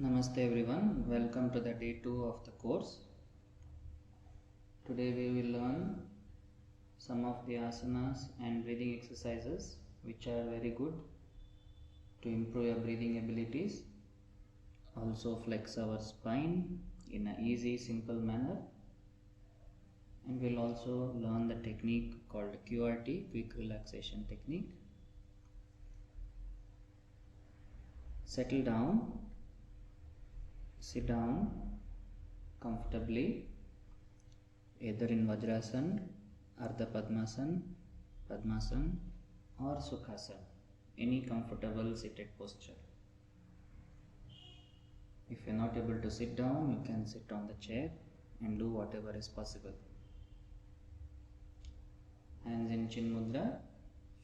Namaste everyone, welcome to the day 2 of the course. Today we will learn some of the asanas and breathing exercises which are very good to improve your breathing abilities. Also flex our spine in an easy, simple manner. And we'll also learn the technique called QRT, Quick Relaxation Technique. Settle down. Sit down comfortably, either in Vajrasan, Ardha Padmasan, Padmasan or Sukhasana, any comfortable seated posture. If you are not able to sit down, you can sit on the chair and do whatever is possible. Hands in Chin Mudra,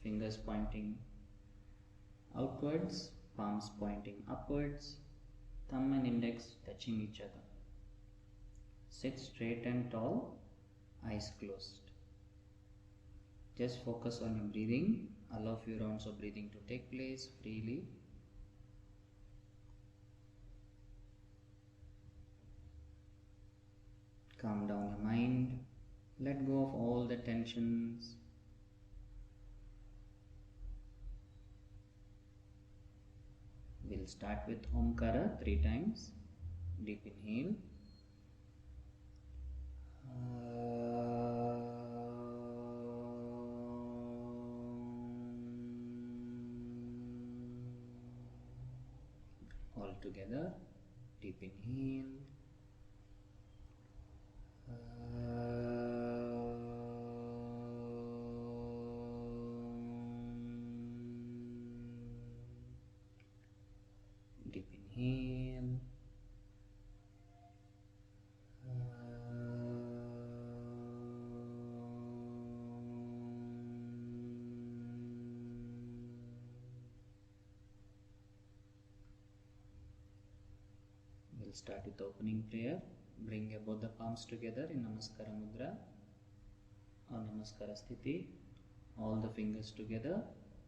fingers pointing outwards, palms pointing upwards, thumb and index touching each other. Sit straight and tall, eyes closed. Just focus on your breathing. Allow few rounds of breathing to take place freely. Calm down your mind. Let go of all the tensions. We'll start with Omkara 3 times. Deep inhale. All together. Deep inhale. Deep inhale. We'll start with the opening prayer. Bring both the palms together in Namaskara Mudra or Namaskara Sthiti. All the fingers together,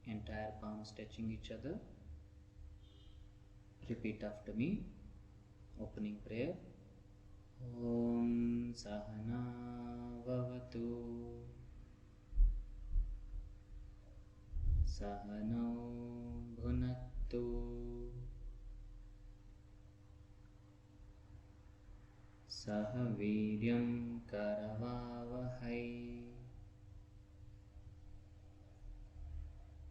entire palms touching each other. Repeat after me. Opening prayer. Om Sahana Vavatu Sahanau Bhunattu Sahaviryam Karavavahai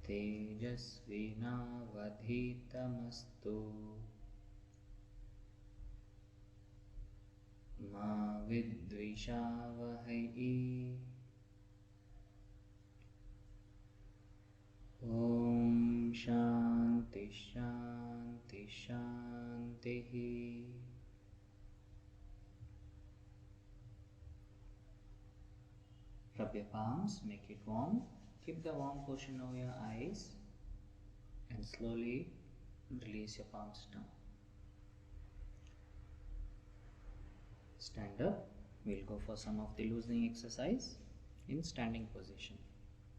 Tejasvinavadhitamastu Ma Vidvishavahai. Om Shanti Shanti Shanti. Rub your palms, make it warm. Keep the warm portion over your eyes and slowly release your palms down. Stand up. We'll go for some of the loosening exercise in standing position.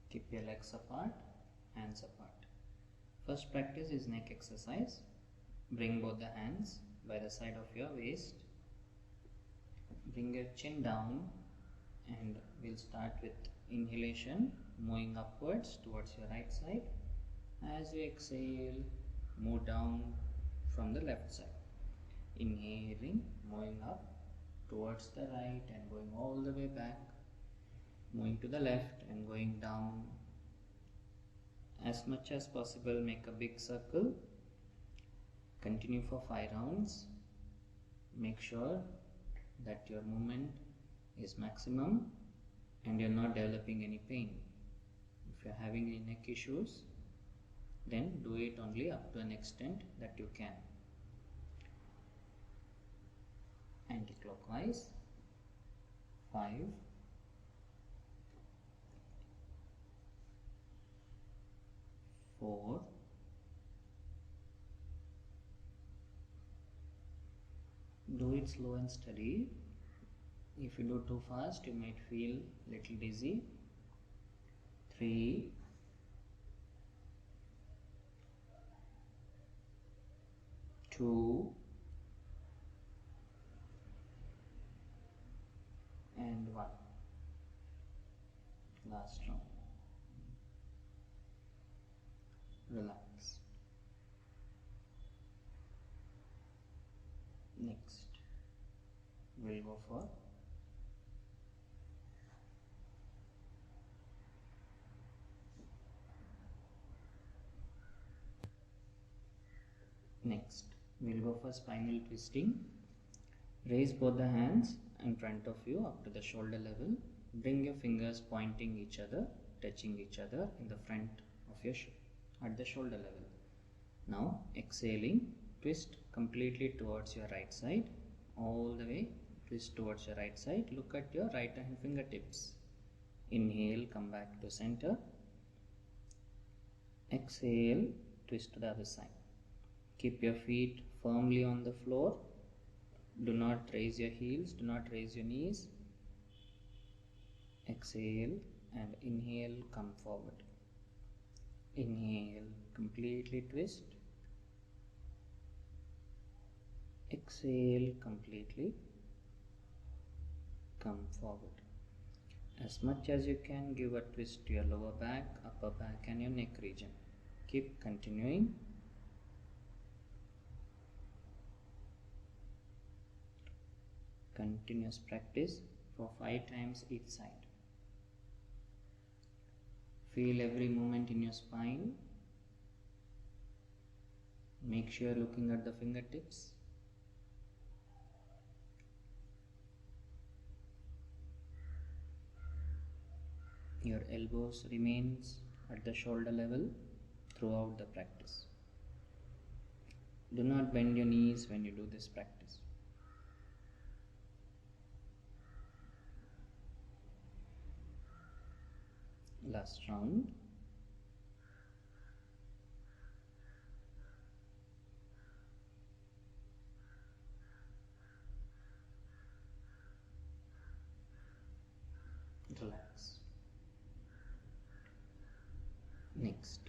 Keep your legs apart, hands apart. First practice is neck exercise. Bring both the hands by the side of your waist. Bring your chin down and we'll start with inhalation, moving upwards towards your right side. As you exhale, move down from the left side. Inhaling, moving up towards the right and going all the way back, moving to the left and going down. As much as possible, make a big circle. Continue for 5 rounds. Make sure that your movement is maximum and you're not developing any pain. If you're having any neck issues, then do it only up to an extent that you can. Anti-clockwise. 5, 4, do it slow and steady. If you do too fast, you might feel little dizzy. 3, 2, 1. Last round. Relax. Next, we'll go for spinal twisting. Raise both the hands in front of you up to the shoulder level. Bring your fingers pointing each other, touching each other in the front of your at the shoulder level. Now exhaling, twist completely towards your right side, all the way twist towards your right side. Look at your right hand fingertips. Inhale, come back to center. Exhale, twist to the other side. Keep your feet firmly on the floor. Do not raise your heels, do not raise your knees. Exhale and inhale, come forward. Inhale, completely twist. Exhale, completely come forward. As much as you can, give a twist to your lower back, upper back and your neck region. Keep continuing. Continuous practice for 5 times each side. Feel every movement in your spine. Make sure looking at the fingertips. Your elbows remains at the shoulder level throughout the practice. Do not bend your knees when you do this practice. Last round. Relax. Next,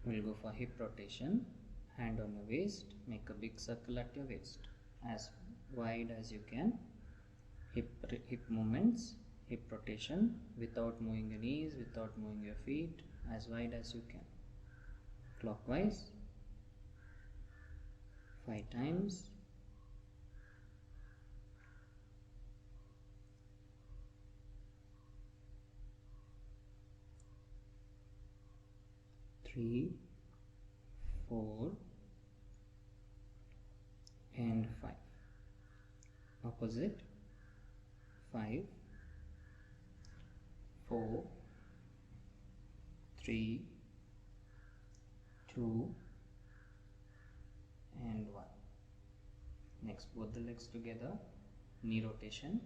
we'll go for hip rotation. Hand on your waist, make a big circle at your waist, as wide as you can. Hip movements, hip rotation, without moving your knees, without moving your feet, as wide as you can. Clockwise, 5 times. Three, 4 and 5. Opposite. 5, 4, 3, 2 and 1. Next, both the legs together. Knee rotation.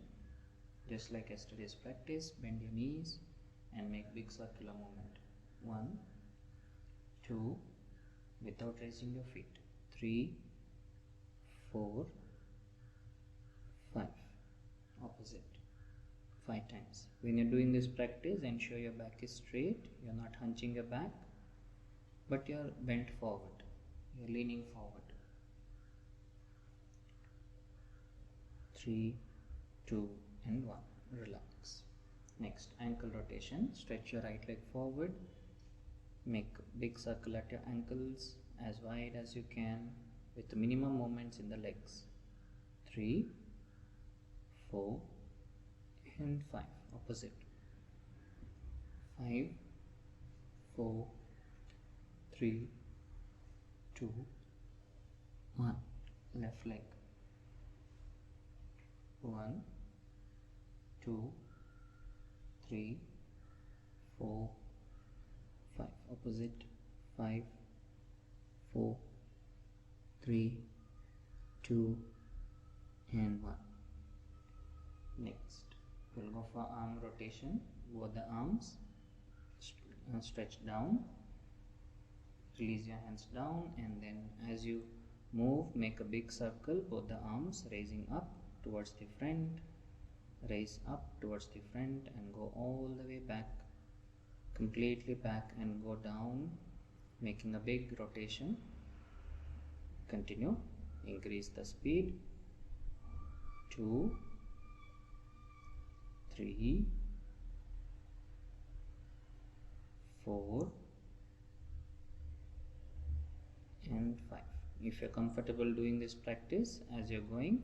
Just like yesterday's practice, bend your knees and make big circular movement. 1, 2, without raising your feet. 3, 4, 5. Opposite. 5 times. When you're doing this practice, ensure your back is straight. You're not hunching your back, but you're bent forward. You're leaning forward. 3, 2 and 1. Relax. Next, ankle rotation. Stretch your right leg forward. Make a big circle at your ankles, as wide as you can, with the minimum movements in the legs. 3, 4 and 5. Opposite. 5, 4, 3, 2, 1. Left leg. 1, 2, 3, 4, 5. Opposite. 5, 4, 3, 2 and 1. Next, we'll go for arm rotation. Both the arms stretch down. Release your hands down, and then as you move, make a big circle. Both the arms raising up towards the front. Raise up towards the front and go all the way back. Completely back and go down, making a big rotation. Continue. Increase the speed. 2, 3, 4 and 5. If you're comfortable doing this practice as you're going,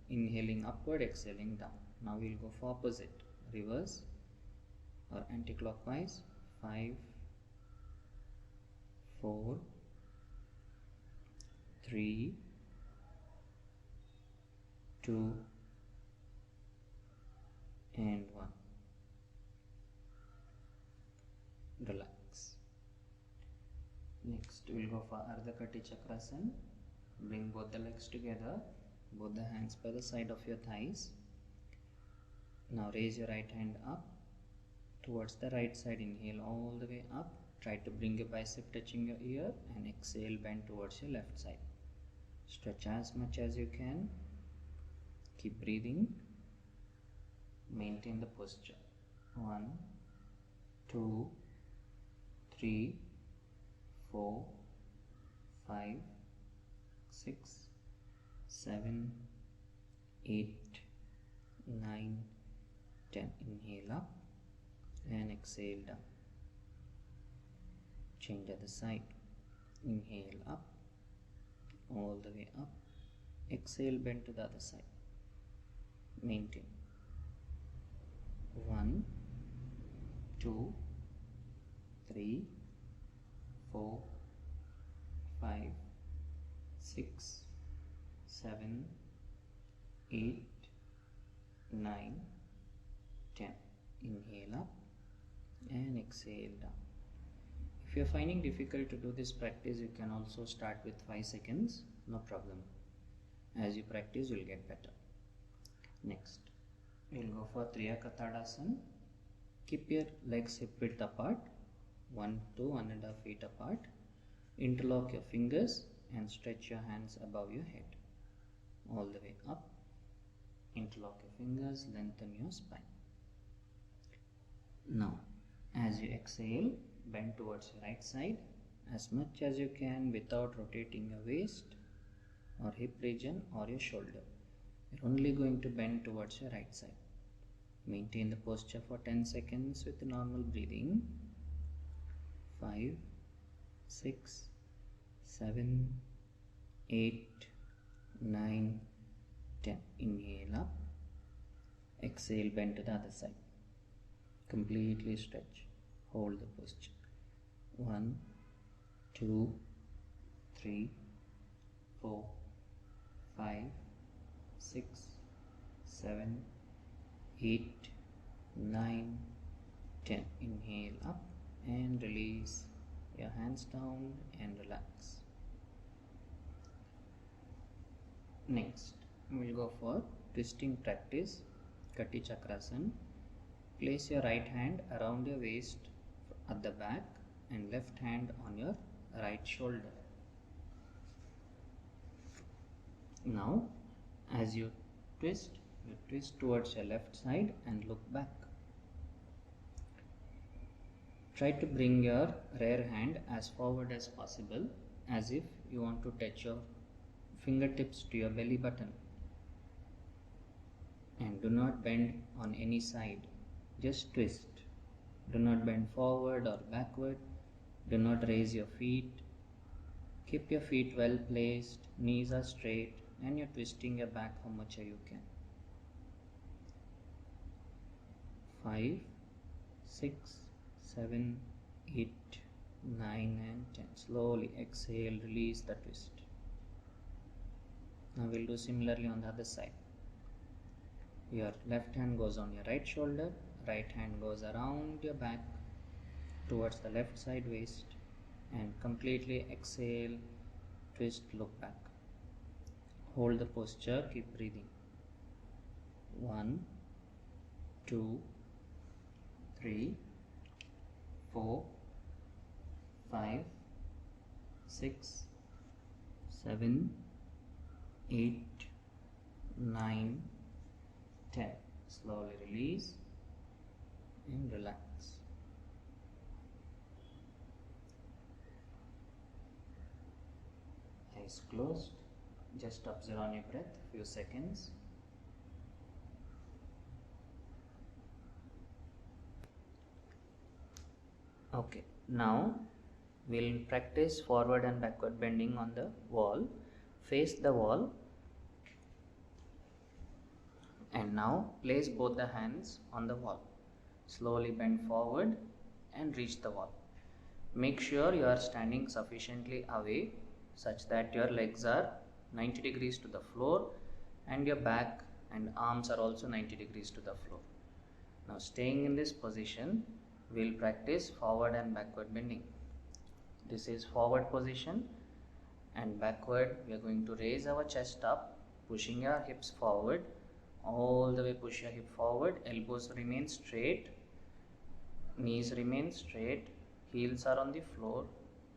inhaling upward, exhaling down. Now we'll go for opposite, reverse or anti-clockwise. 5, 4, 3, 2 and 1. Relax. Next we'll go for Ardha Kati Chakrasana. Bring both the legs together, both the hands by the side of your thighs. Now raise your right hand up towards the right side. Inhale all the way up. Try to bring your bicep touching your ear, and exhale, bend towards your left side. Stretch as much as you can. Keep breathing. Maintain the posture. 1, 2, 3, 4, 5, 6, 7, 8, 9, 10. Inhale up and exhale down. Change other side. Inhale up, all the way up. Exhale, bend to the other side. Maintain. 1, 2, 3, 4, 5, 6, 7, 8, 9, 10. Inhale up and exhale down. If you are finding difficult to do this practice, you can also start with 5 seconds, no problem. As you practice, you will get better. Next, we will go for Triaka Tadasana. Keep your legs hip width apart, 1 to 1.5 feet apart. Interlock your fingers and stretch your hands above your head, all the way up. Interlock your fingers, lengthen your spine. Now, as you exhale, bend towards your right side as much as you can without rotating your waist or hip region or your shoulder. You're only going to bend towards your right side. Maintain the posture for 10 seconds with normal breathing. 5, 6, 7, 8, 9, 10. Inhale up. Exhale, bend to the other side. Completely stretch. Hold the posture. 1, 2, 3, 4, 5, 6, 7, 8, 9, 10. Inhale up and release your hands down and relax. Next, we will go for twisting practice, Kati Chakrasana. Place your right hand around your waist at the back and left hand on your right shoulder. Now, as you twist towards your left side and look back. Try to bring your rear hand as forward as possible, as if you want to touch your fingertips to your belly button. And do not bend on any side. Just twist. Do not bend forward or backward. Do not raise your feet. Keep your feet well placed, knees are straight, and you're twisting your back how much you can. 5, 6, 7, 8, 9 and 10. Slowly exhale, release the twist. Now we'll do similarly on the other side. Your left hand goes on your right shoulder, right hand goes around your back towards the left side waist, and completely exhale, twist, look back. Hold the posture, keep breathing. 1, 2, 3, 4, 5, 6, 7, 8, 9, 10. Slowly release and relax. Eyes closed. Just observe on your breath few seconds. Okay, now we'll practice forward and backward bending on the wall. Face the wall, and now place both the hands on the wall. Slowly bend forward and reach the wall. Make sure you are standing sufficiently away such that your legs are 90 degrees to the floor and your back and arms are also 90 degrees to the floor. Now staying in this position, we'll practice forward and backward bending. This is forward position, and backward we are going to raise our chest up, pushing your hips forward, all the way push your hip forward, elbows remain straight, knees remain straight, heels are on the floor,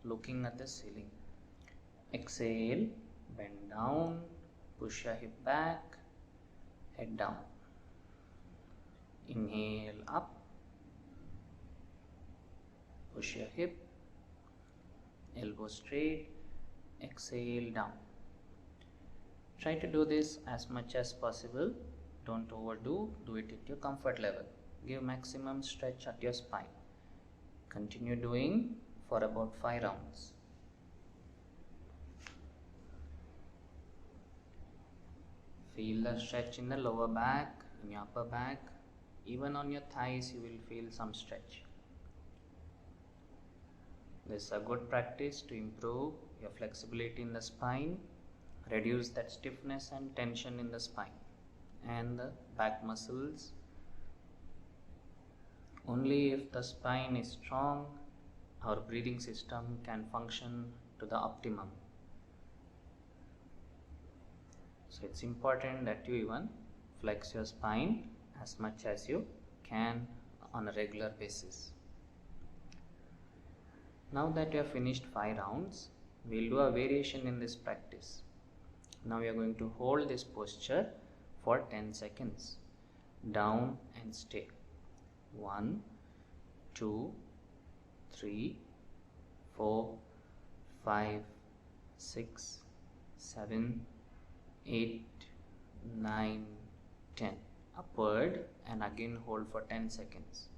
looking at the ceiling. Exhale, bend down, push your hip back, head down. Inhale up, push your hip, elbow straight, exhale down. Try to do this as much as possible. Don't overdo, do it at your comfort level. Give maximum stretch at your spine. Continue doing for about 5 rounds. Feel the stretch in the lower back, in your upper back. Even on your thighs you will feel some stretch. This is a good practice to improve your flexibility in the spine, reduce that stiffness and tension in the spine and the back muscles. Only if the spine is strong, our breathing system can function to the optimum. So it's important that you even flex your spine as much as you can on a regular basis. Now that you have finished 5 rounds, we'll do a variation in this practice. Now we are going to hold this posture for 10 seconds. Down and stay. 1, 2, 3, 4, 5, 6, 7, 8, 9, 10. Upward and again hold for 10 seconds.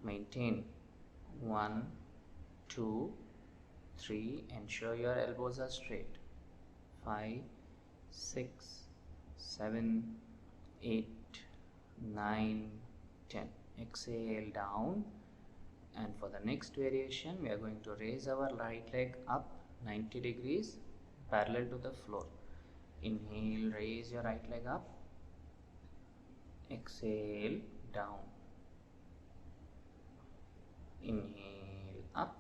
Maintain. 1, 2, 3. Ensure your elbows are straight. 5, 6, 7, 8, 9, 10. Exhale down, and for the next variation we are going to raise our right leg up 90 degrees parallel to the floor. Inhale, raise your right leg up. Exhale down. Inhale up.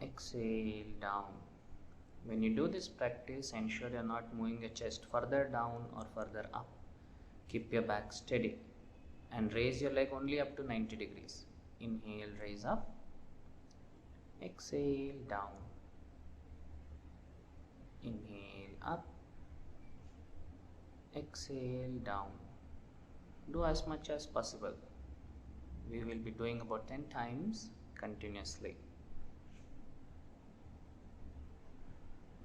Exhale down. When you do this practice, ensure you are not moving your chest further down or further up. Keep your back steady and raise your leg only up to 90 degrees. Inhale, raise up. Exhale down. Inhale up. Exhale down. Do as much as possible. We will be doing about 10 times continuously.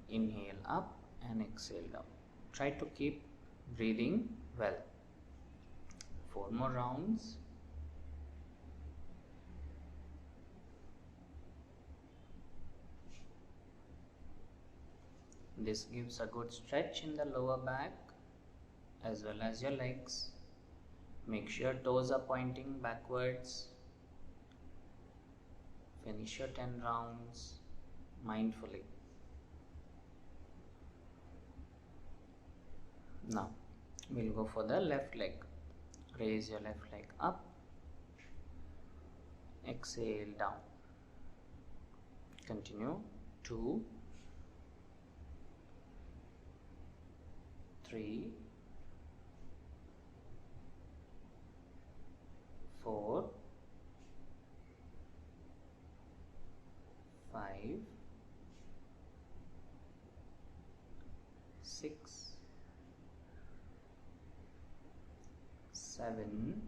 Inhale up and exhale down. Try to keep breathing well. 4 more rounds. This gives a good stretch in the lower back as well as your legs. Make sure toes are pointing backwards. Finish your 10 rounds mindfully. Now we'll go for the left leg. Raise your left leg up. Exhale down. Continue. 2, 3, 4, 5, 6, 7,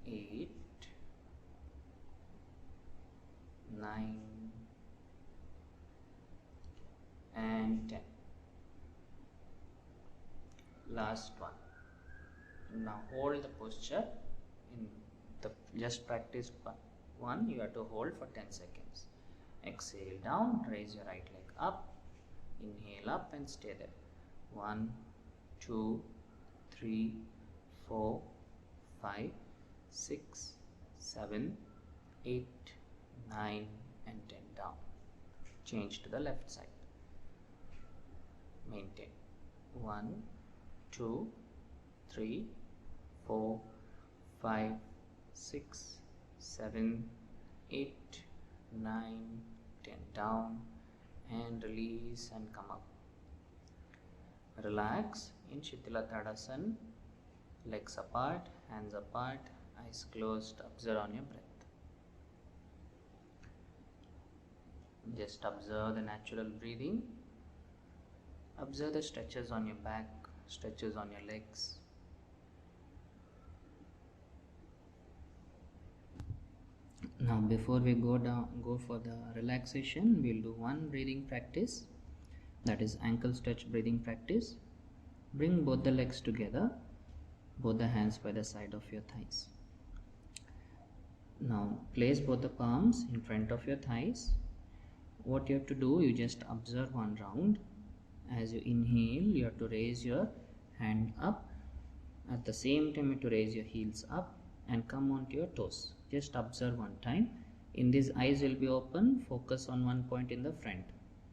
8, 9, and 10. Last one. Now hold the posture. In the just practice one, you have to hold for 10 seconds. Exhale down, raise your right leg up, inhale up and stay there. 1, 2, 3, 4, 5, 6, 7, 8, 9 and 10 down. Change to the left side. Maintain. 1, 2, 3, 4, 5, 6, 7, 8, 9, 10 down and release and come up. Relax in Shitala Tadasana, legs apart, hands apart, eyes closed, observe on your breath. Just observe the natural breathing. Observe the stretches on your back, stretches on your legs. Now before we go for the relaxation, we'll do one breathing practice, that is ankle stretch breathing practice. Bring both the legs together, both the hands by the side of your thighs. Now place both the palms in front of your thighs. What you have to do, you just observe one round. As you inhale, you have to raise your hand up. At the same time, you have to raise your heels up and come onto your toes. Just observe one time. In this, eyes will be open. Focus on one point in the front.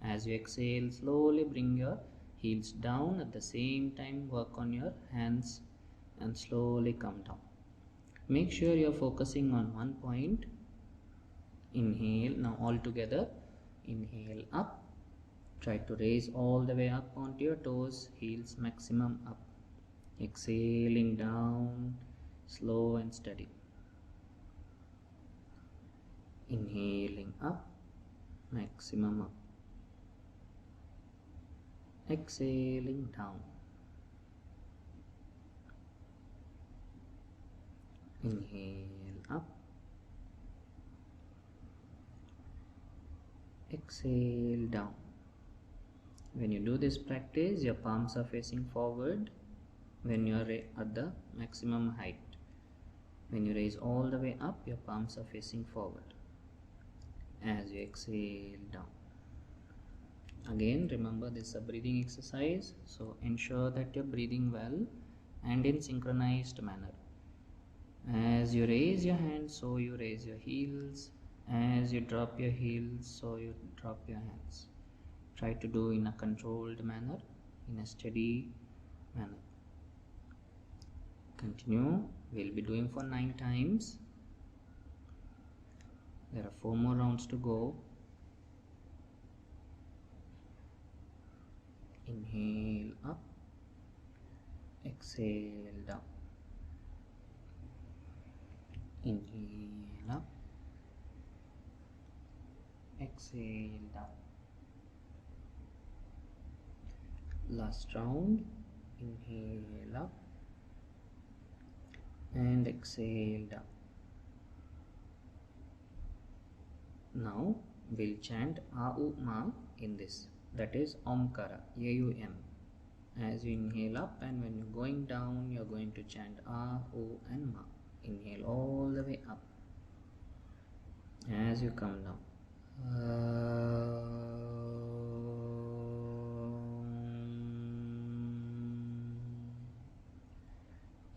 As you exhale, slowly bring your heels down. At the same time, work on your hands and slowly come down. Make sure you are focusing on one point. Inhale. Now all together. Inhale up. Try to raise all the way up onto your toes. Heels maximum up. Exhaling down. Slow and steady. Inhaling up. Maximum up. Exhaling down. Inhale up. Exhale down. When you do this practice, your palms are facing forward when you are at the maximum height. When you raise all the way up, your palms are facing forward. As you exhale down. Again, remember this is a breathing exercise, so ensure that you're breathing well and in synchronized manner. As you raise your hands, so you raise your heels. As you drop your heels, so you drop your hands. Try to do in a controlled manner, in a steady manner. Continue. We'll be doing for 9 times. There are 4 more rounds to go. Inhale up. Exhale down. Inhale up. Exhale down. Last round. Inhale up and exhale down. Now we'll chant A-U-Ma in this, that is Omkara, A-U-M. As you inhale up, and when you're going down, you're going to chant A, U and Ma. Inhale all the way up. As you come down,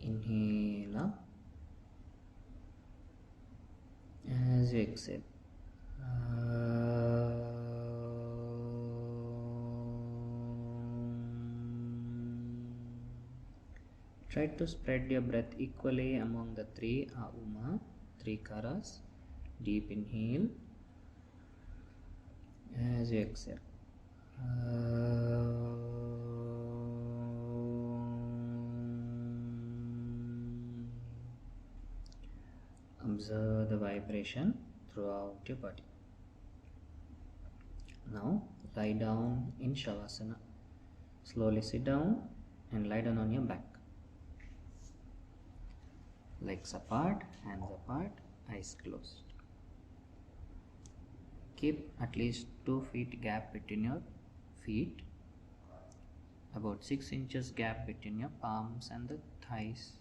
inhale up. As you exhale, try to spread your breath equally among the 3 A-U-Ma, 3 karas. Deep inhale. As you exhale, observe the vibration throughout your body. Now lie down in Shavasana. Slowly sit down and lie down on your back. Legs apart, hands apart, eyes closed. Keep at least 2 feet gap between your feet. About 6 inches gap between your palms and the thighs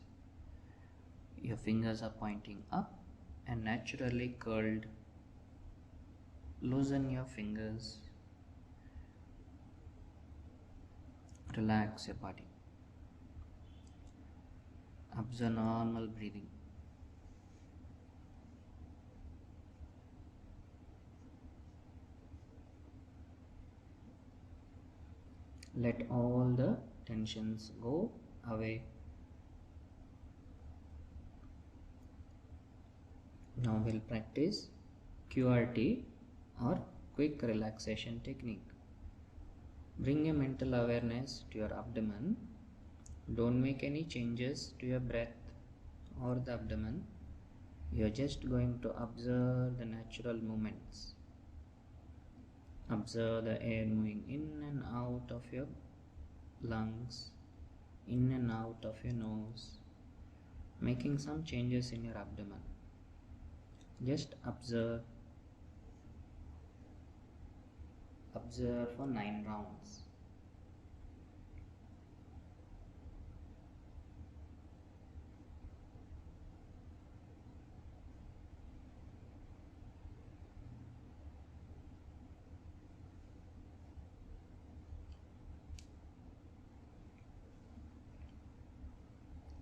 Your fingers are pointing up and naturally curled. Loosen your fingers. Relax your body. Observe normal breathing. Let all the tensions go away. Now we'll practice QRT or quick relaxation technique. Bring a mental awareness to your abdomen. Don't make any changes to your breath or the abdomen. You're just going to observe the natural movements. Observe the air moving in and out of your lungs, in and out of your nose, making some changes in your abdomen. Just observe. Observe for 9 rounds.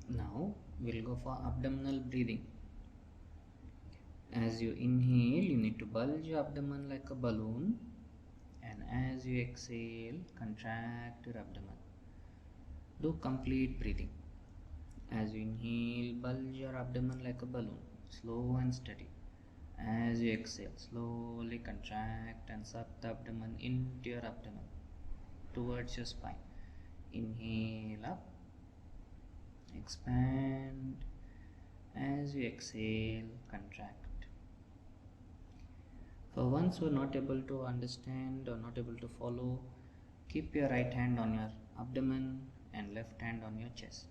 Now we'll go for abdominal breathing. As you inhale, you need to bulge your abdomen like a balloon, and as you exhale, contract your abdomen. Do complete breathing. As you inhale, bulge your abdomen like a balloon, slow and steady. As you exhale, slowly contract and suck the abdomen into your abdomen, towards your spine. Inhale up, expand. As you exhale, contract. For ones who are not able to understand or not able to follow, keep your right hand on your abdomen and left hand on your chest.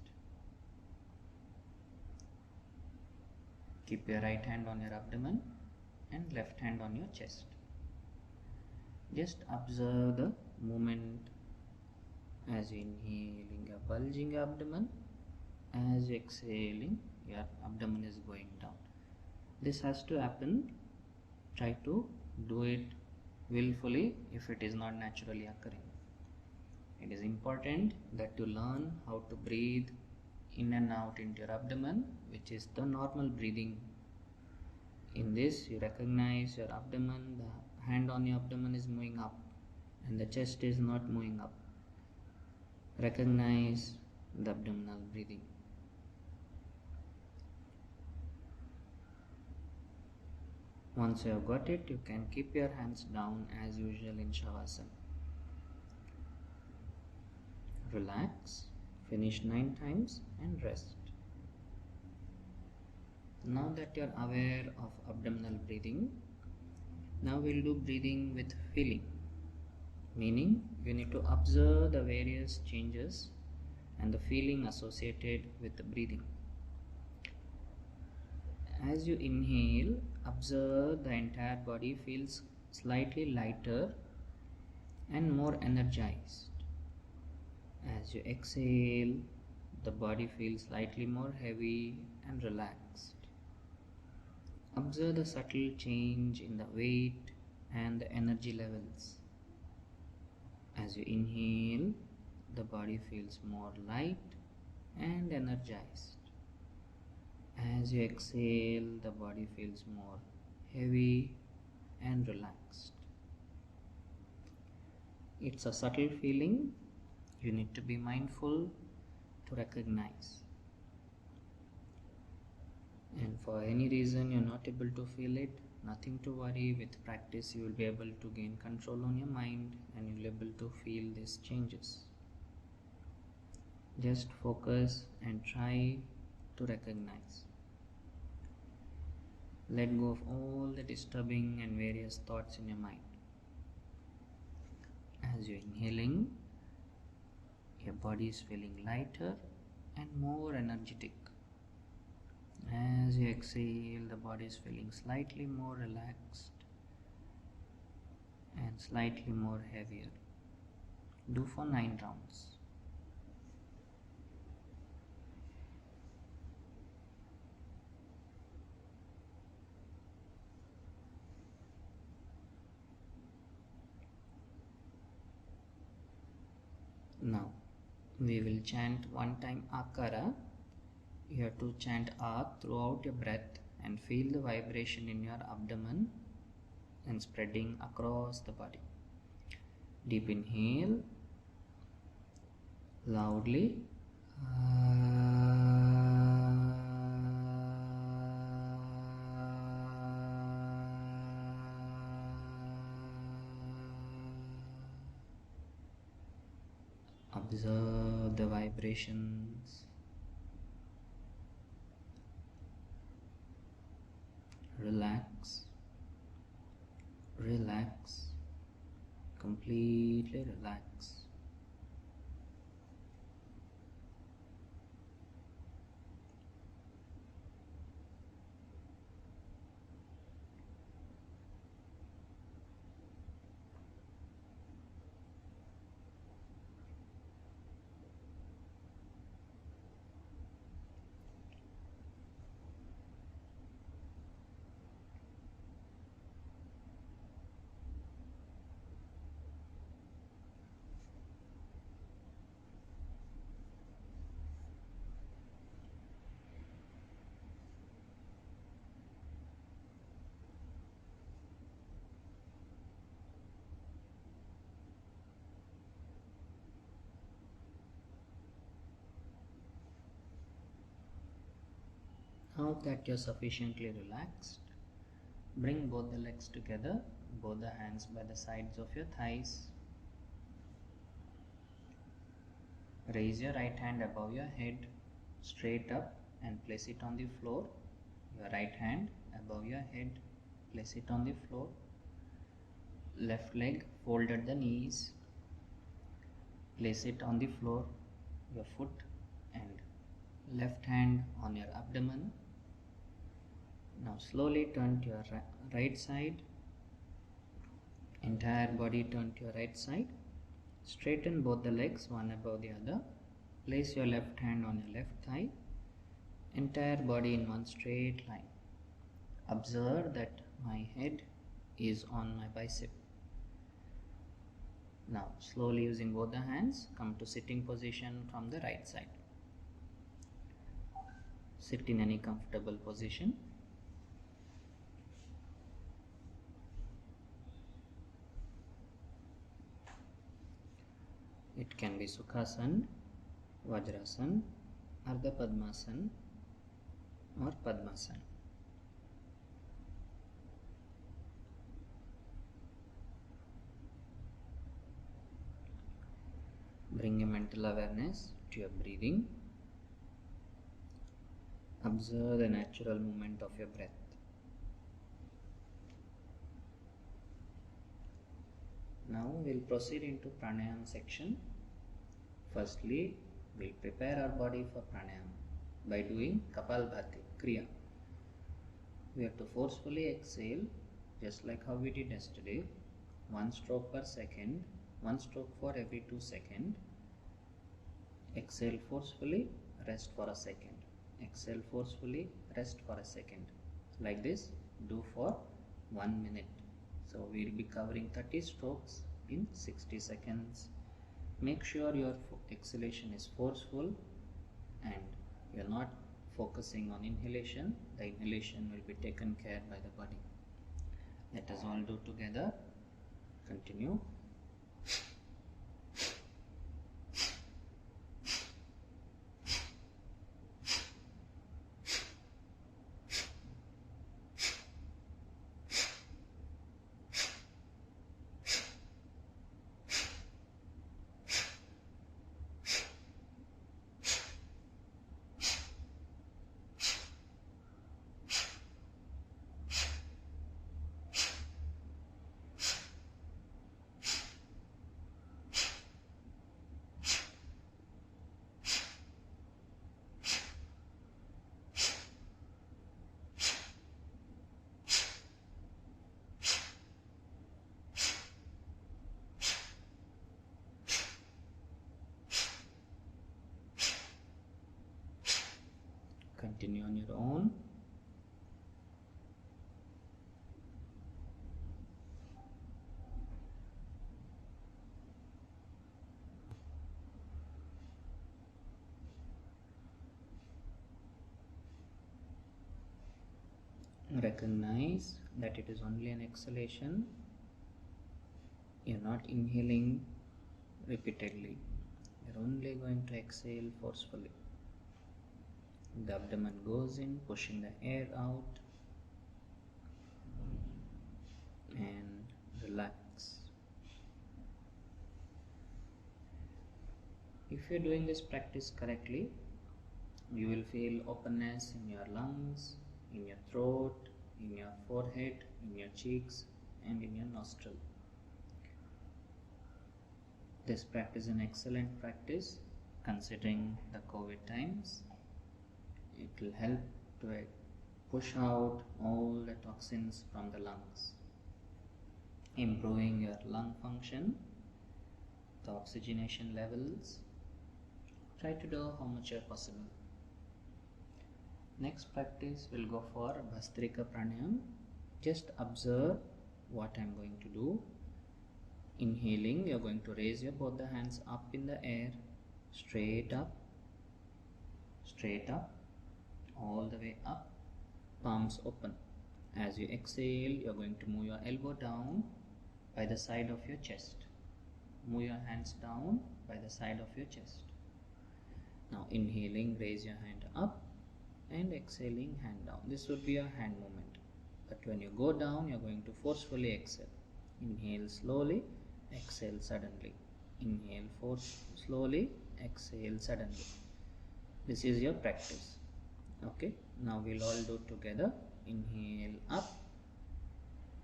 Keep your right hand on your abdomen and left hand on your chest. Just observe the movement. As you inhaling, you're bulging your abdomen. As you exhaling, your abdomen is going down. This has to happen. Try to do it willfully if it is not naturally occurring. It is important that you learn how to breathe in and out into your abdomen, which is the normal breathing. In this, you recognize your abdomen, the hand on your abdomen is moving up and the chest is not moving up. Recognize the abdominal breathing. Once you have got it, you can keep your hands down as usual in Shavasana. Relax, finish 9 times and rest. Now that you are aware of abdominal breathing, now we'll do breathing with feeling. Meaning, you need to observe the various changes and the feeling associated with the breathing. As you inhale, observe the entire body feels slightly lighter and more energized. As you exhale, the body feels slightly more heavy and relaxed. Observe the subtle change in the weight and the energy levels. As you inhale, the body feels more light and energized. As you exhale, the body feels more heavy and relaxed. It's a subtle feeling. You need to be mindful to recognize. And for any reason you're not able to feel it, nothing to worry. With practice, you will be able to gain control on your mind and you'll be able to feel these changes. Just focus and try to recognize. Let go of all the disturbing and various thoughts in your mind. As you're inhaling, your body is feeling lighter and more energetic. As you exhale, the body is feeling slightly more relaxed and slightly more heavier. Do for 9 rounds. Now we will chant one time Akara. You have to chant A throughout your breath and feel the vibration in your abdomen and spreading across the body. Deep inhale, loudly. Observe the vibrations. Relax, relax, completely relax. Now that you're sufficiently relaxed, bring both the legs together, both the hands by the sides of your thighs. Raise your right hand above your head, straight up, and place it on the floor. Your right hand above your head, place it on the floor. Left leg fold at the knees, place it on the floor. Your foot and left hand on your abdomen. Now slowly turn to your right side. Entire body turn to your right side. Straighten both the legs one above the other. Place your left hand on your left thigh. Entire body in one straight line. Observe that my head is on my bicep. Now slowly using both the hands, come to sitting position from the right side. Sit in any comfortable position. It can be Sukhasana, Vajrasana, Ardha Padmasana or Padmasana. Bring a mental awareness to your breathing. Observe the natural movement of your breath. Now we'll proceed into pranayama section. Firstly, we'll prepare our body for pranayama by doing Kapalbhati Kriya. We have to forcefully exhale, just like how we did yesterday. 1 stroke per second, 1 stroke for every 2 seconds. Exhale forcefully, rest for a second. Exhale forcefully, rest for a second. Like this, do for 1 minute. So we'll be covering 30 strokes in 60 seconds. Make sure your exhalation is forceful and you're not focusing on inhalation. The inhalation will be taken care by the body. Let us all do together. Continue. Continue on your own. Recognize that it is only an exhalation. You're not inhaling repeatedly. You're only going to exhale forcefully. The abdomen goes in, pushing the air out, and relax. If you're doing this practice correctly, you will feel openness in your lungs, in your throat, in your forehead, in your cheeks, and in your nostril. This practice is an excellent practice considering the COVID times. It will help to push out all the toxins from the lungs, improving your lung function, the oxygenation levels. Try to do how much are possible. Next practice will go for Bhastrika Pranayam. Just observe what I am going to do. Inhaling, you are going to raise your both the hands up in the air, straight up, all the way up, palms open. As you exhale, you are going to move your elbow down by the side of your chest. Move your hands down by the side of your chest. Now inhaling, raise your hand up, and exhaling, hand down. This would be your hand movement. But when you go down, you are going to forcefully exhale. Inhale slowly, exhale suddenly. Inhale slowly, exhale suddenly. This is your practice. Okay, now we'll all do together. Inhale up,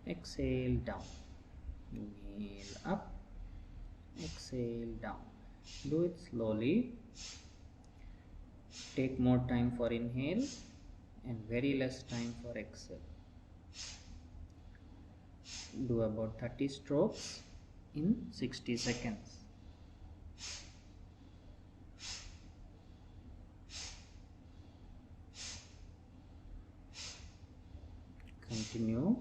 exhale down. Inhale up, exhale down. Do it slowly. Take more time for inhale and very less time for exhale. Do about 30 strokes in 60 seconds. Continue.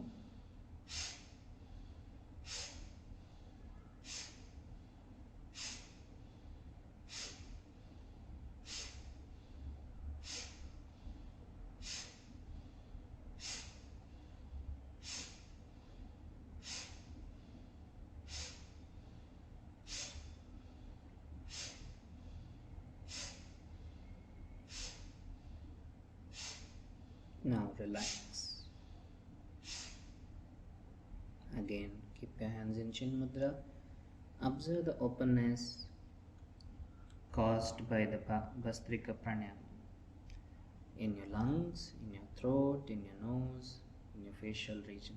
Now relax. Again, keep your hands in Chin Mudra. Observe the openness caused by the Bhastrika Pranayam in your lungs, in your throat, in your nose, in your facial region.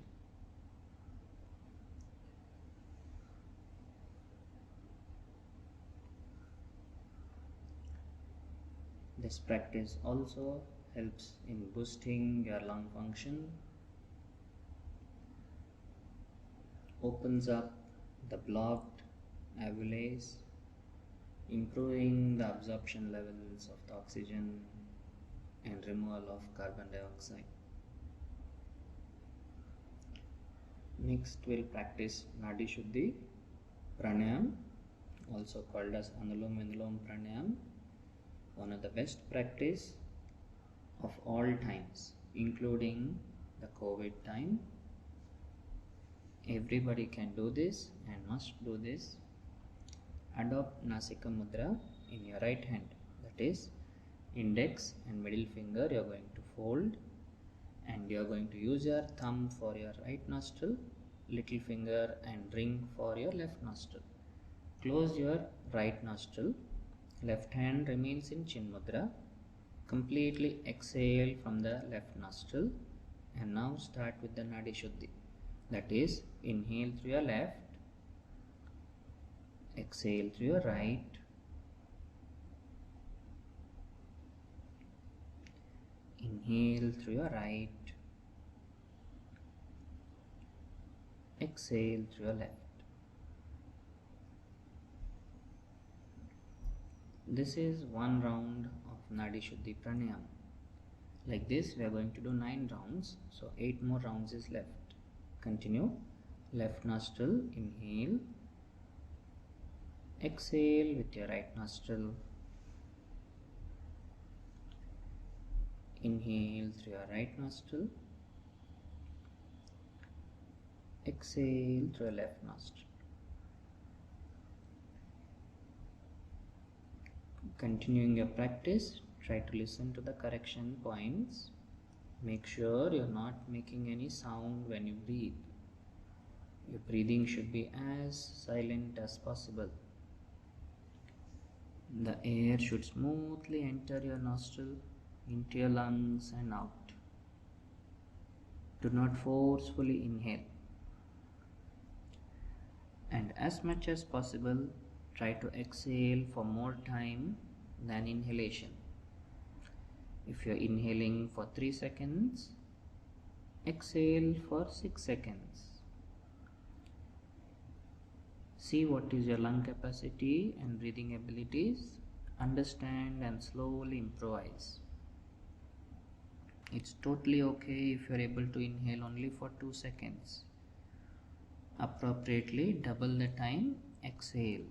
This practice also helps in boosting your lung function, opens up the blocked alveoli, improving the absorption levels of the oxygen and removal of carbon dioxide. Next we'll practice Nadi Shuddhi Pranayam, also called as Anulom Vilom Pranayam, one of the best practice of all times, including the COVID time. Everybody can do this and must do this. Adopt Nasika Mudra in your right hand, that is index and middle finger you are going to fold, and you are going to use your thumb for your right nostril, little finger and ring for your left nostril. Close your right nostril, left hand remains in Chin Mudra. Completely exhale from the left nostril, and now start with the Nadi Shuddhi. That is, inhale through your left, exhale through your right, inhale through your right, exhale through your left. This is one round of Nadi Shuddhi Pranayam. Like this we are going to do 9 rounds, so 8 more rounds is left. Continue. Left nostril, inhale, exhale with your right nostril, inhale through your right nostril, Exhale through your left nostril. Continuing your practice, try to listen to the correction points. Make sure you're not making any sound when you breathe. Your breathing should be as silent as possible. The air should smoothly enter your nostril, into your lungs and out. Do not forcefully inhale. And as much as possible, try to exhale for more time than inhalation. If you're inhaling for 3 seconds, exhale for 6 seconds. See what is your lung capacity and breathing abilities. Understand and slowly improvise. It's totally okay if you're able to inhale only for 2 seconds. Appropriately double the time, exhale.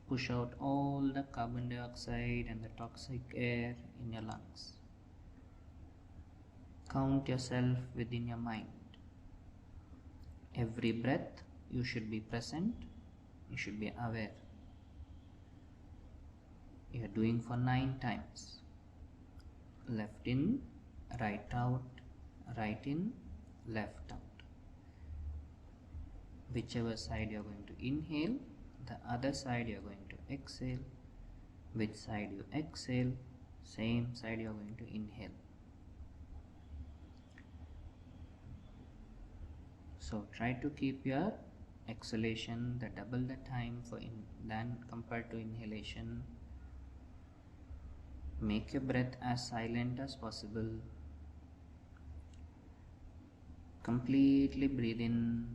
Push out all the carbon dioxide and the toxic air in your lungs. Count yourself within your mind. Every breath you should be present, you should be aware. You are doing for 9 times. Left in, right out, right in, left out. Whichever side you are going to inhale, the other side you are going to exhale. Which side you exhale, same side you are going to inhale. So try to keep your exhalation the double the time than compared to inhalation. Make your breath as silent as possible. Completely breathe in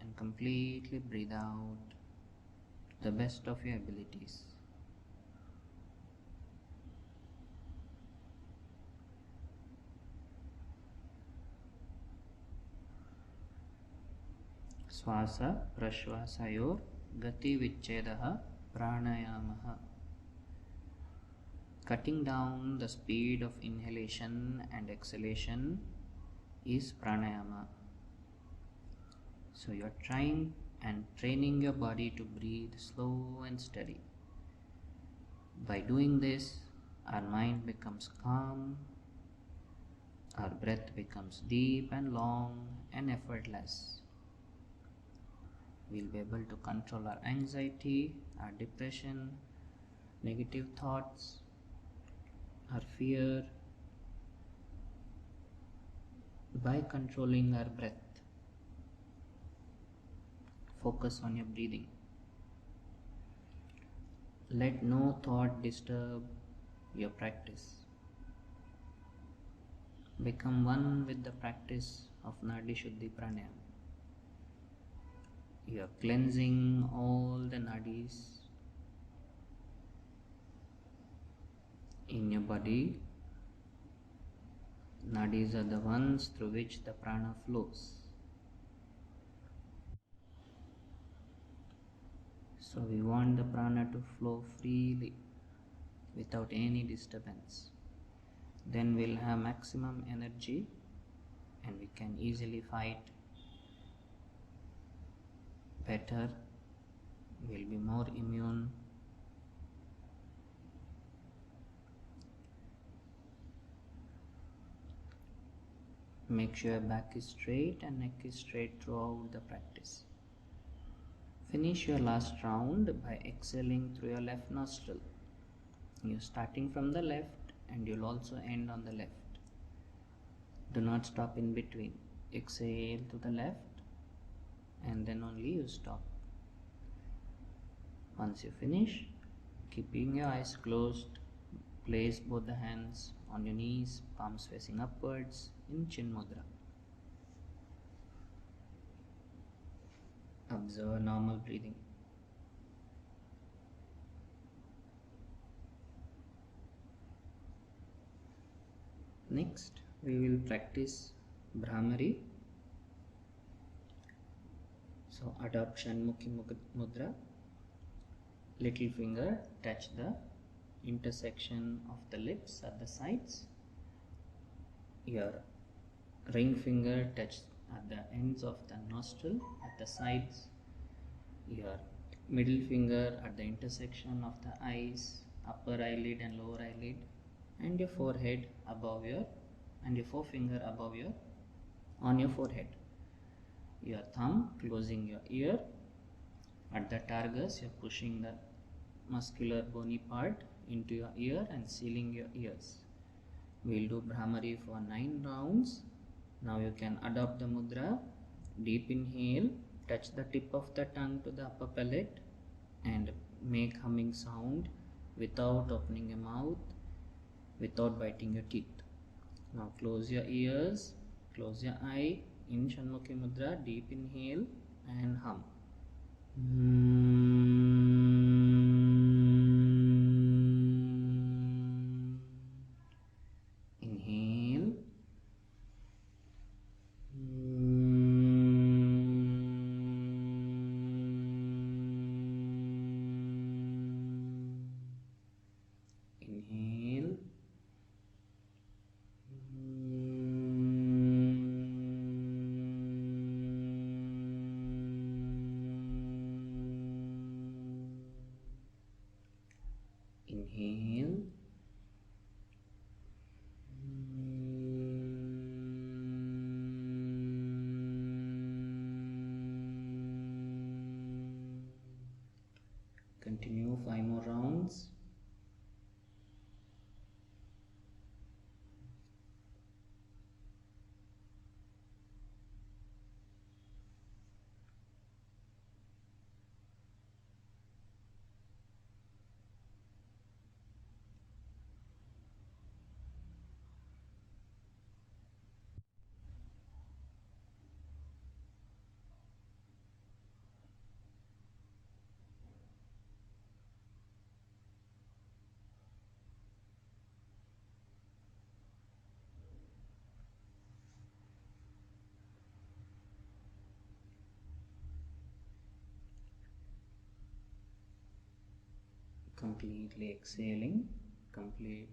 and completely breathe out to the best of your abilities. Swasa prashvasayor gati vichchedaha pranayamaha. Cutting down the speed of inhalation and exhalation is pranayama. So you are trying and training your body to breathe slow and steady. By doing this, our mind becomes calm, our breath becomes deep and long and effortless. We'll be able to control our anxiety, our depression, negative thoughts, our fear by controlling our breath. Focus on your breathing. Let no thought disturb your practice. Become one with the practice of Nadi Shuddhi Pranayama. You are cleansing all the nadis in your body. Nadis are the ones through which the prana flows. So we want the prana to flow freely without any disturbance. Then we'll have maximum energy and we can easily fight better. We'll be more immune. Make sure your back is straight and neck is straight throughout the practice. Finish your last round by exhaling through your left nostril. You're starting from the left and you'll also end on the left. Do not stop in between. Exhale to the left and then only you stop. Once you finish, keeping your eyes closed, place both the hands on your knees, palms facing upwards in Chin Mudra. Observe normal breathing. Next, we will practice Bhramari. So, adopt Shanmukhi Mudra. Little finger touch the intersection of the lips at the sides. Your ring finger touch at the ends of the nostril, at the sides, your middle finger at the intersection of the eyes, upper eyelid and lower eyelid, and your forehead above your, and your forefinger above your, on your forehead. Your thumb closing your ear. At the targus, you're pushing the muscular bony part into your ear and sealing your ears. We'll do Bhramari for 9 rounds. Now you can adopt the mudra. Deep inhale, touch the tip of the tongue to the upper palate and make humming sound without opening your mouth, without biting your teeth. Now close your ears, close your eye. In Shanmukhi mudra, deep inhale and hum. Inhale. Inhale. Inhale. Continue 5 more rounds. Completely exhaling, complete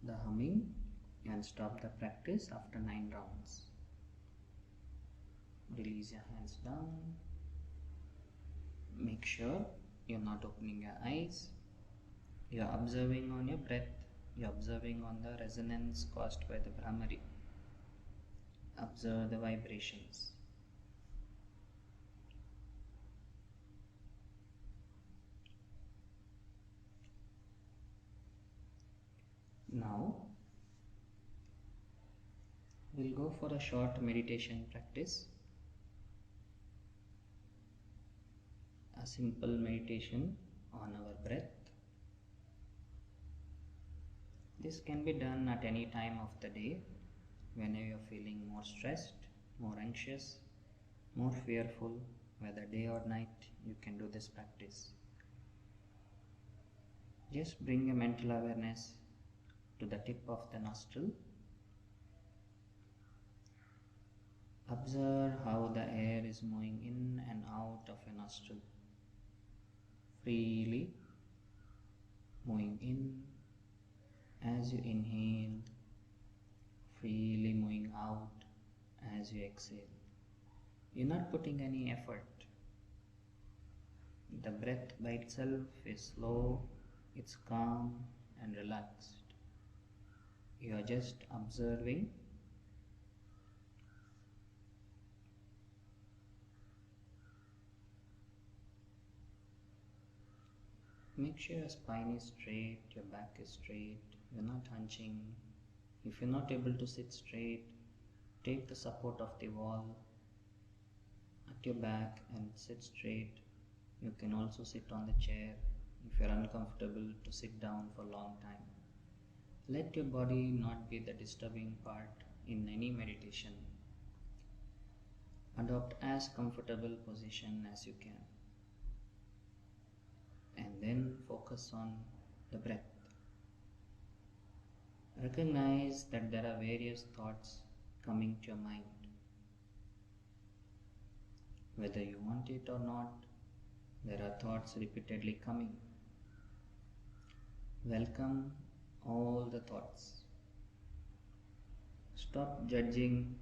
the humming and stop the practice after 9 rounds. Release your hands down. Make sure you're not opening your eyes. You're observing on your breath. You're observing on the resonance caused by the Bhramari. Observe the vibrations. Now, we'll go for a short meditation practice. A simple meditation on our breath. This can be done at any time of the day, whenever you're feeling more stressed, more anxious, more fearful, whether day or night, you can do this practice. Just bring your mental awareness to the tip of the nostril. Observe how the air is moving in and out of your nostril, freely moving in as you inhale, freely moving out as you exhale. You're not putting any effort. The breath by itself is slow, it's calm and relaxed. You are just observing. Make sure your spine is straight, your back is straight, you're not hunching. If you're not able to sit straight, take the support of the wall at your back and sit straight. You can also sit on the chair if you're uncomfortable to sit down for a long time. Let your body not be the disturbing part in any meditation. Adopt as comfortable position as you can. And then focus on the breath. Recognize that there are various thoughts coming to your mind. Whether you want it or not, there are thoughts repeatedly coming. Welcome all the thoughts. Stop judging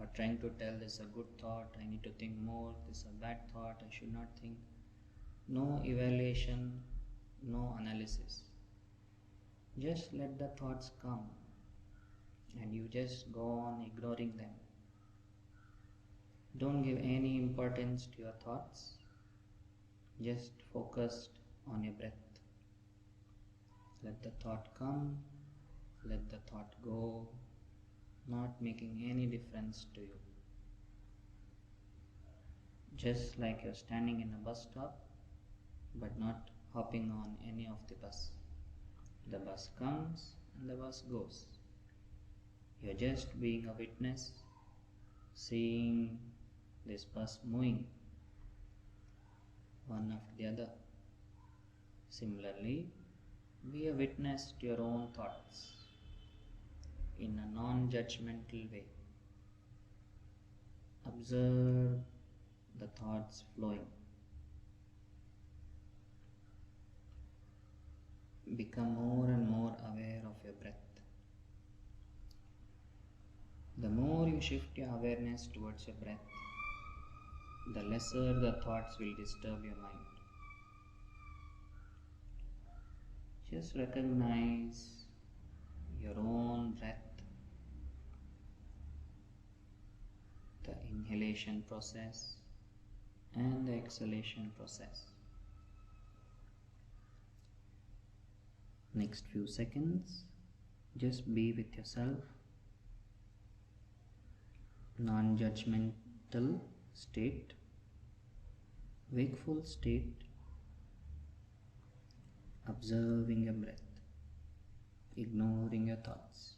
or trying to tell this is a good thought, I need to think more, this is a bad thought, I should not think. No evaluation, no analysis. Just let the thoughts come and you just go on ignoring them. Don't give any importance to your thoughts. Just focused on your breath. Let the thought come, let the thought go, not making any difference to you. Just like you're standing in a bus stop but not hopping on any of the bus. The bus comes and the bus goes. You're just being a witness, seeing this bus moving one after the other. Similarly, be a witness to your own thoughts in a non-judgmental way. Observe the thoughts flowing. Become more and more aware of your breath. The more you shift your awareness towards your breath, the lesser the thoughts will disturb your mind. Just recognize your own breath, the inhalation process and the exhalation process. Next few seconds, just be with yourself, non-judgmental state, wakeful state, observing your breath, ignoring your thoughts.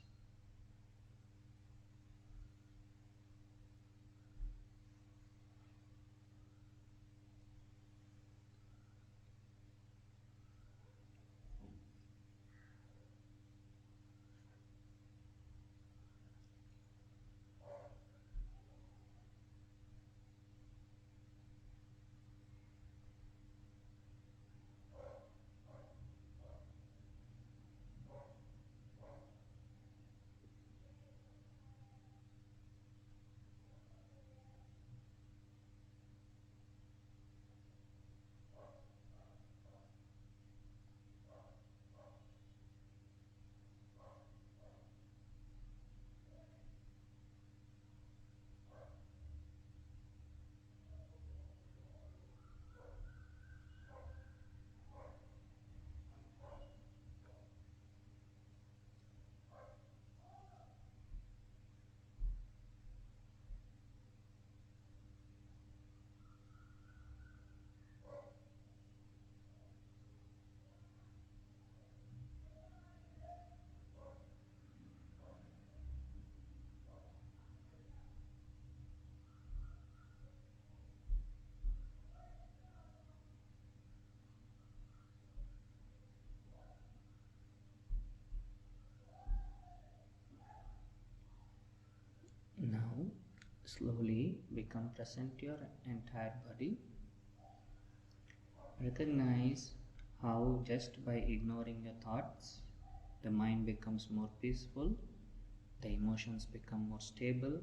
Now, slowly become present to your entire body. Recognize how just by ignoring your thoughts, the mind becomes more peaceful, the emotions become more stable,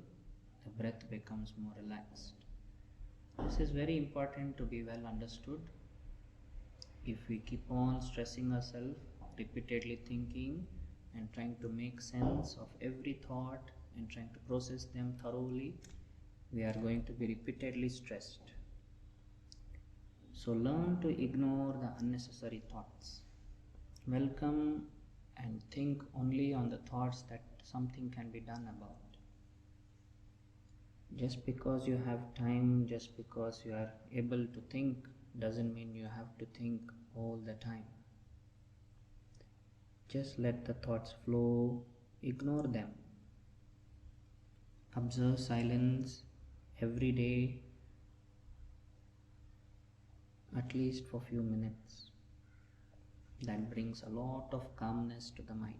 the breath becomes more relaxed. This is very important to be well understood. If we keep on stressing ourselves, repeatedly thinking and trying to make sense of every thought and trying to process them thoroughly, we are going to be repeatedly stressed. So learn to ignore the unnecessary thoughts. Welcome and think only on the thoughts that something can be done about. Just because you have time, just because you are able to think, doesn't mean you have to think all the time. Just let the thoughts flow, ignore them. Observe silence every day, at least for a few minutes. That brings a lot of calmness to the mind,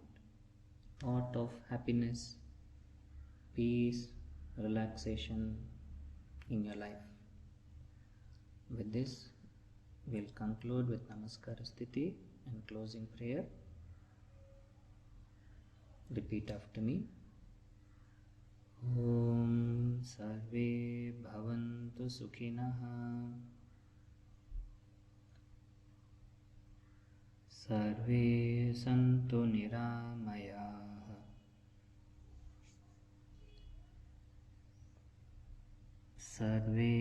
lot of happiness, peace, relaxation in your life. With this, we'll conclude with Namaskara Sthiti and closing prayer. Repeat after me. ॐ सर्वे भवन्तु सुखिनः, सर्वे सन्तु निरामयाः, सर्वे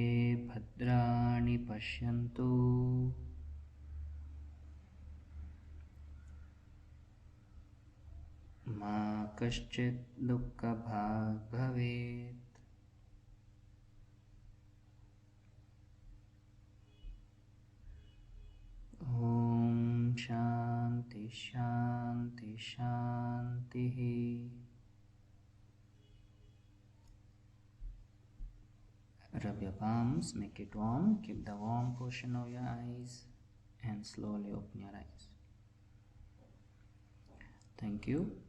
भद्राणि पश्यन्तु, मा कश्चित् दुःखभाग् भवेत्। ॐ शान्ति शान्ति शान्तिः। Rub your palms, make it warm, keep the warm portion of your eyes and slowly open your eyes. Thank you.